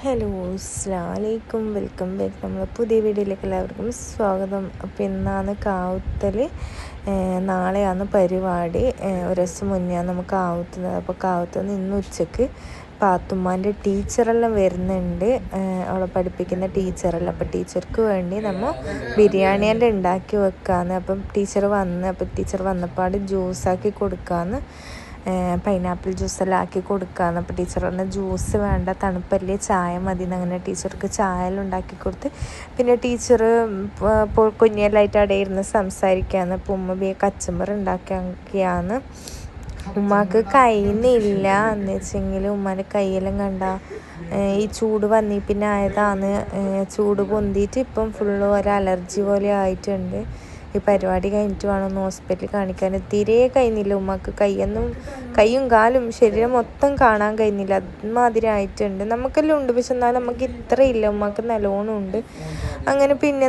Hello, അസ്സലാമലൈക്കും. Welcome back. നമ്മൾ പുതിയ വീഡിയോയിലേക്ക് എല്ലാവർക്കും സ്വാഗതം. അപ്പോൾ ഇന്നാണ് കാവുത്തൽ, നാളെയാണ് പരിപാടി. ഒരു ദിവസം മുന്നെയാണ് നമുക്ക് കാവുത്തുന്നത്. അപ്പോൾ കാവുത്തുനിന്ന് ഇന്ന് ഉച്ചക്ക് പാത്തുമ്മാൻ്റെ ടീച്ചറെല്ലാം വരുന്നുണ്ട്, അവളെ പഠിപ്പിക്കുന്ന ടീച്ചറെല്ലാം. അപ്പോൾ ടീച്ചർക്ക് വേണ്ടി നമ്മൾ ബിരിയാണിയെല്ലാം ഉണ്ടാക്കി വെക്കാമെന്ന്. അപ്പം ടീച്ചർ വന്നപ്പാട് ജ്യൂസാക്കി കൊടുക്കാമെന്ന്, പൈനാപ്പിൾ ജ്യൂസെല്ലാം ആക്കി കൊടുക്കാമെന്ന്. അപ്പോൾ ടീച്ചർ പറഞ്ഞ ജ്യൂസ് വേണ്ട, തണുപ്പല്ലേ, ചായ മതി എന്നങ്ങനെ ടീച്ചർക്ക് ചായ എല്ലാം ഉണ്ടാക്കി കൊടുത്ത്. പിന്നെ ടീച്ചർ കുഞ്ഞിയെല്ലായിട്ട് അവിടെ ഇരുന്ന് സംസാരിക്കാമെന്ന്. അപ്പോൾ ഉമ്മ കച്ചമ്പർ ഉണ്ടാക്കിയാന്ന്. ഉമ്മാക്ക് കഴിയുന്നില്ല എന്ന് വെച്ചെങ്കിൽ ഉമ്മാൻ്റെ കൈയെല്ലാം കണ്ട ഈ ചൂട് വന്നി പിന്നെ ആയതാണ്. ചൂട് പൊന്തിയിട്ട് ഇപ്പം ഫുള്ള് ഒരു അലർജി പോലെ ആയിട്ടുണ്ട്. ഈ പരിപാടി കഴിഞ്ഞിട്ട് വേണം ഹോസ്പിറ്റലിൽ കാണിക്കാൻ. തീരെ കഴിയുന്നില്ല ഉമ്മക്ക്. കൈയും കാലും ശരീരം മൊത്തം കാണാൻ കഴിയുന്നില്ല, അതുമാതിരി ആയിട്ടുണ്ട്. നമുക്കെല്ലാം ഉണ്ട്, പക്ഷെ എന്നാലും നമുക്ക് ഇത്രയില്ല, ഉമ്മക്ക് നല്ലോണം ഉണ്ട്. അങ്ങനെ പിന്നെ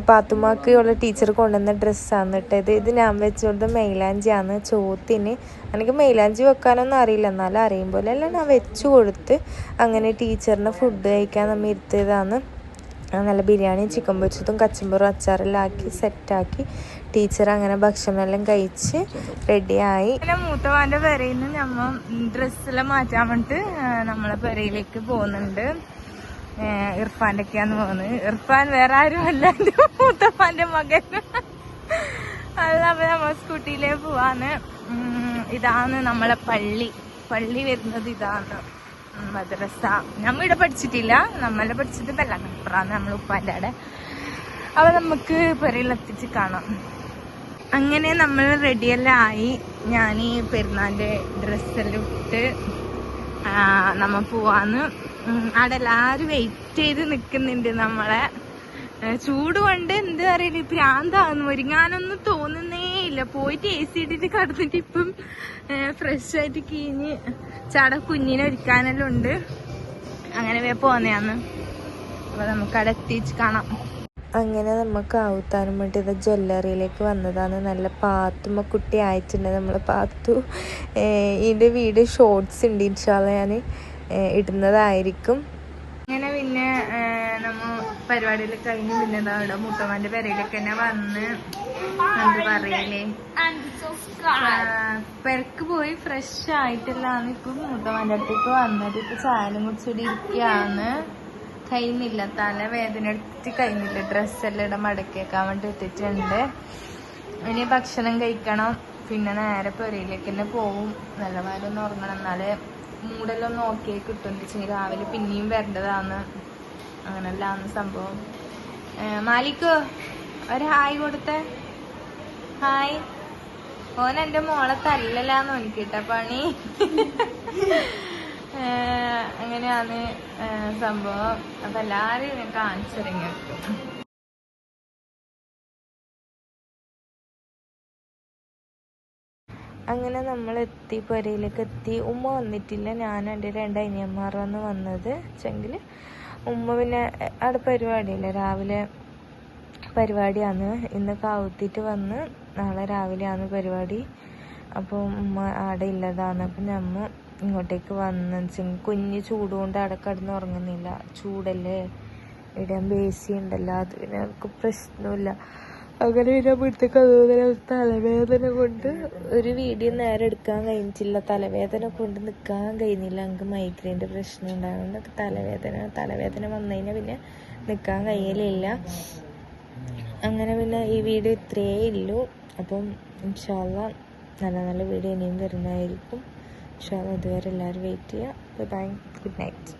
പാത്തുമ്മക്ക് ഉള്ള ടീച്ചർ കൊണ്ടുവന്ന ഡ്രസ്സാണ് ഇട്ടത്. ഇത് ഞാൻ വെച്ചുകൊടുത്ത മെയിലാഞ്ചിയാണ് ചോത്തിന്. എനിക്ക് മെയിലാഞ്ചി വെക്കാനൊന്നും അറിയില്ല, എന്നാലും അറിയും പോലെ എല്ലാം ഞാൻ വെച്ചു കൊടുത്ത്. അങ്ങനെ ടീച്ചറിന് ഫുഡ് കഴിക്കാൻ നമ്മൾ ഇരുത്തിയതാണ്. നല്ല ബിരിയാണിയും ചിക്കൻ പൊരിച്ചതും കച്ചമ്പറും അച്ചാറെല്ലാം ആക്കി സെറ്റാക്കി ടീച്ചർ അങ്ങനെ ഭക്ഷണമെല്ലാം കഴിച്ച് റെഡിയായി. പിന്നെ മൂത്തവാൻ്റെ പെരയിൽ നിന്ന് നമ്മൾ ഡ്രസ്സെല്ലാം മാറ്റാൻ വേണ്ടിയിട്ട് നമ്മളെ പെരയിലേക്ക് പോകുന്നുണ്ട്. ഇർഫാൻ്റെ ഒക്കെയാന്ന് പോകുന്നത്. ഇർഫാൻ വേറെ ആരും അല്ല, എൻ്റെ മൂത്തപ്പാൻ്റെ മകൻ. അതപ്പോൾ നമ്മൾ സ്കൂട്ടിയിലേക്ക് പോവാന്ന്. ഇതാണ് നമ്മളെ പള്ളി വരുന്നത്. ഇതാണ് മദ്രസ. നമ്മൾ ഇവിടെ പഠിച്ചിട്ടില്ല, നമ്മളെ പഠിച്ചിട്ടല്ല, അപ്പുറമാണ് നമ്മൾ ഉപ്പാൻ്റെ അവിടെ. അപ്പോൾ നമുക്ക് പെരയിലെത്തിച്ച് കാണാം. അങ്ങനെ നമ്മൾ റെഡിയെല്ലാം ആയി. ഞാൻ ഈ പെരുന്നാളിൻ്റെ ഡ്രസ്സെല്ലാം ഇട്ട് നമ്മൾ പോവാന്ന്. അവിടെ എല്ലാവരും വെയിറ്റ് ചെയ്ത് നിൽക്കുന്നുണ്ട് നമ്മളെ. ചൂട് കൊണ്ട് എന്താ അറിയില്ല, പ്രാന്താന്ന് ഒരുങ്ങാനൊന്നും തോന്നുന്നേ ഇല്ല. പോയിട്ട് AC ഇട്ടിട്ട് കടന്നിട്ട് ഇപ്പം ഫ്രഷ് ആയിട്ട് കീഞ്ഞ് കുഞ്ഞിനെ ഒരുക്കാനെല്ലാം ഉണ്ട്. അങ്ങനെ പോന്നെയാന്ന്. അപ്പൊ നമുക്ക് അവിടെ എത്തിച്ച് കാണാം. അങ്ങനെ നമുക്ക് ആവുത്താനും വേണ്ടി ഇത് ജ്വല്ലറിയിലേക്ക് വന്നതാണ്. നല്ല പാത്തുമ്മ കുട്ടി ആയിട്ടുണ്ട് നമ്മൾ പാത്തു. ഇതിൻ്റെ വീഡിയോ ഷോർട്സ് ഉണ്ട്, ഇൻഷാല്ല ഞാൻ ഇടുന്നതായിരിക്കും. അങ്ങനെ പിന്നെ നമ്മൾ പരിപാടിയിൽ കഴിഞ്ഞ് പിന്നെ അവിടെ മുത്തമ്മന്റെ പെരയിലൊക്കെ തന്നെ വന്ന് എന്ത് പറയലേ പെരക്ക് പോയി ഫ്രഷ് ആയിട്ടെല്ലാം ഇപ്പം മുത്തമ്മന്റെ അടുത്തേക്ക് വന്നത്. ഇപ്പൊ ചായലും കുടിച്ചിട്ട് ഇരിക്കുകയാണ്. കഴിയുന്നില്ല, തലവേദന എടുത്തിട്ട് കഴിയുന്നില്ല. ഡ്രസ്സെല്ലാം ഇവിടെ മടക്കി വെക്കാൻ വേണ്ടി എത്തിയിട്ടുണ്ട്. ഇനി ഭക്ഷണം കഴിക്കണം, പിന്നെ നേരെ പെരയിലേക്ക് തന്നെ പോവും. നല്ല മാരൊന്നും ഉറങ്ങണം, എന്നാലേ മൂടെല്ലാം ഓക്കെ കിട്ടും. രാവിലെ പിന്നെയും വരേണ്ടതാണ്. അങ്ങനെല്ലാം സംഭവം. മാലിക്ക് ഒരു ഹായ് കൊടുത്തേ. ഹായ്. ഓൻ എൻ്റെ മോളെ തല്ലലാന്ന് നോക്കിട്ട പണി. അങ്ങനെയാണ് സംഭവം. അപ്പൊ എല്ലാരും കാണിച്ചിറങ്ങി കിട്ടും. അങ്ങനെ നമ്മൾ എത്തി, പുരയിലേക്ക് എത്തി. ഉമ്മ വന്നിട്ടില്ല, ഞാൻ എൻ്റെ 2 അനിയന്മാരാണ് വന്നത് വെച്ചെങ്കിൽ. ഉമ്മ പിന്നെ അവിടെ പരിപാടിയില്ല, രാവിലെ പരിപാടിയാണ്. ഇന്ന് കാവുത്തിട്ട് വന്ന് നാളെ രാവിലെയാണ് പരിപാടി. അപ്പോൾ ഉമ്മ അവിടെ ഇല്ലതാണ്. അപ്പം നമ്മ ഇങ്ങോട്ടേക്ക് വന്നു വെച്ചെങ്കിൽ കുഞ്ഞ് ചൂടുകൊണ്ട് അവിടെ കിടന്ന് ഉറങ്ങുന്നില്ല. ചൂടല്ലേ, ഇടാൻ ബേസി ഉണ്ടല്ലോ, അത് പിന്നെ നമുക്ക് പ്രശ്നമില്ല. അങ്ങനെ പിന്നെ വീട്ടിലേക്ക് അതുപോലെ തലവേദന കൊണ്ട് ഒരു വീഡിയോ നേരെ എടുക്കാൻ കഴിഞ്ഞിട്ടില്ല. തലവേദന കൊണ്ട് നിൽക്കാൻ കഴിയുന്നില്ല. എനിക്ക് മൈഗ്രെയിൻ്റെ പ്രശ്നം ഉണ്ടായതുകൊണ്ട് തലവേദന വന്നു കഴിഞ്ഞാൽ പിന്നെ നിൽക്കാൻ കഴിയലില്ല. അങ്ങനെ പിന്നെ ഈ വീഡിയോ ഇത്രയേ ഉള്ളൂ. അപ്പം ഇൻഷാല്ല നല്ല വീഡിയോ ഇനിയും വരുന്നതായിരിക്കും. ഇൻഷാല്ല അതുവരെ എല്ലാവരും വെയിറ്റ് ചെയ്യുക. Bye, good night.